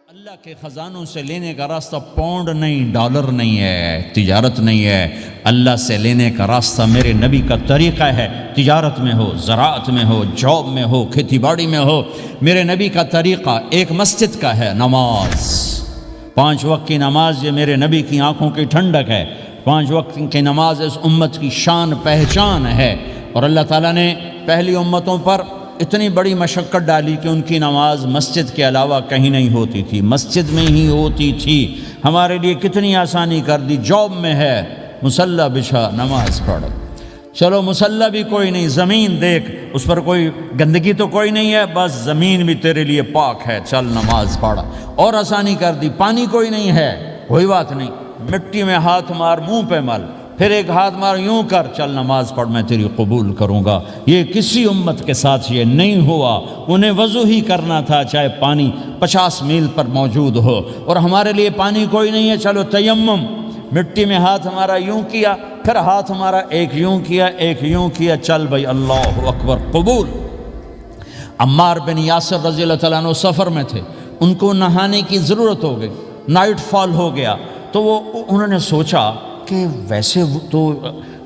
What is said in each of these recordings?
اللہ کے خزانوں سے لینے کا راستہ پاؤنڈ نہیں، ڈالر نہیں ہے، تجارت نہیں ہے۔ اللہ سے لینے کا راستہ میرے نبی کا طریقہ ہے۔ تجارت میں ہو، زراعت میں ہو، جاب میں ہو، کھیتی باڑی میں ہو، میرے نبی کا طریقہ ایک مسجد کا ہے، نماز۔ 5 وقت کی نماز یہ میرے نبی کی آنکھوں کی ٹھنڈک ہے۔ 5 وقت کی نماز اس امت کی شان پہچان ہے۔ اور اللہ تعالیٰ نے پہلی امتوں پر اتنی بڑی مشقت ڈالی کہ ان کی نماز مسجد کے علاوہ کہیں نہیں ہوتی تھی، مسجد میں ہی ہوتی تھی۔ ہمارے لیے کتنی آسانی کر دی، جاب میں ہے مصلی بچھا نماز پڑھ، چلو مصلی بھی کوئی نہیں، زمین دیکھ اس پر کوئی گندگی تو کوئی نہیں ہے، بس زمین بھی تیرے لیے پاک ہے، چل نماز پڑھ۔ اور آسانی کر دی، پانی کوئی نہیں ہے، کوئی بات نہیں، مٹی میں ہاتھ مار، منہ پہ مل، پھر ایک ہاتھ مار، یوں کر، چل نماز پڑھ، میں تیری قبول کروں گا۔ یہ کسی امت کے ساتھ یہ نہیں ہوا، انہیں وضو ہی کرنا تھا چاہے پانی 50 میل پر موجود ہو۔ اور ہمارے لیے پانی کوئی نہیں ہے، چلو تیمم، مٹی میں ہاتھ ہمارا یوں کیا، پھر ہاتھ ہمارا ایک یوں کیا، ایک یوں کیا، چل بھائی اللہ اکبر قبول۔ عمار بن یاسر رضی اللہ تعالیٰ عنہ سفر میں تھے، ان کو نہانے کی ضرورت ہو گئی، نائٹ فال ہو گیا، تو انہوں نے سوچا کہ ویسے تو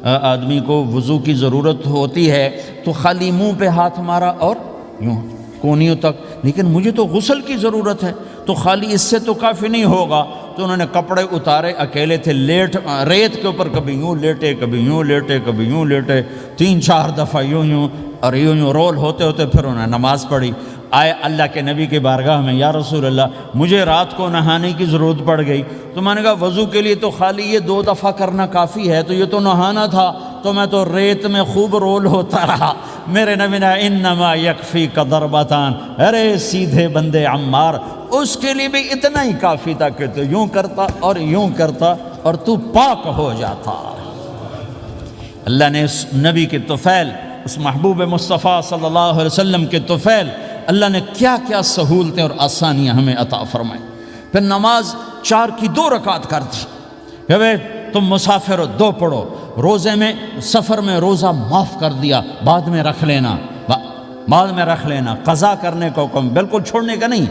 آدمی کو وضو کی ضرورت ہوتی ہے تو خالی منہ پہ ہاتھ مارا اور یوں کونیوں تک، لیکن مجھے تو غسل کی ضرورت ہے، تو خالی اس سے تو کافی نہیں ہوگا۔ تو انہوں نے کپڑے اتارے، اکیلے تھے، ریت کے اوپر کبھی یوں لیٹے، کبھی یوں لیٹے، کبھی یوں لیٹے، 3-4 دفعہ یوں اور یوں رول ہوتے ہوتے پھر انہوں نے نماز پڑھی۔ آئے اللہ کے نبی کی بارگاہ میں، یا رسول اللہ مجھے رات کو نہانے کی ضرورت پڑ گئی، تو میں نے کہا وضو کے لیے تو خالی یہ 2 دفعہ کرنا کافی ہے، تو یہ تو نہانا تھا، تو میں تو ریت میں خوب رول ہوتا رہا۔ میرے نبی نے انما یکفیک ضربتان، ارے سیدھے بندے عمار، اس کے لیے بھی اتنا ہی کافی تھا کہ تو یوں کرتا اور یوں کرتا اور تو پاک ہو جاتا۔ اللہ نے اس نبی کے طفیل، اس محبوب مصطفیٰ صلی اللہ علیہ وسلم کے طفیل، اللہ نے کیا کیا سہولتیں اور آسانیاں ہمیں عطا فرمائیں۔ پھر نماز 4 کی 2 رکعت کر دی کہ بھئی تم مسافر ہو 2 پڑھو، روزے میں سفر میں روزہ معاف کر دیا، بعد میں رکھ لینا، بعد میں رکھ لینا، قضا کرنے کو حکم، بالکل چھوڑنے کا نہیں۔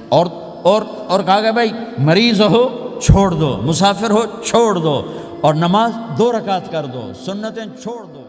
اور کہا کہ بھائی مریض ہو چھوڑ دو، مسافر ہو چھوڑ دو، اور نماز 2 رکعت کر دو، سنتیں چھوڑ دو۔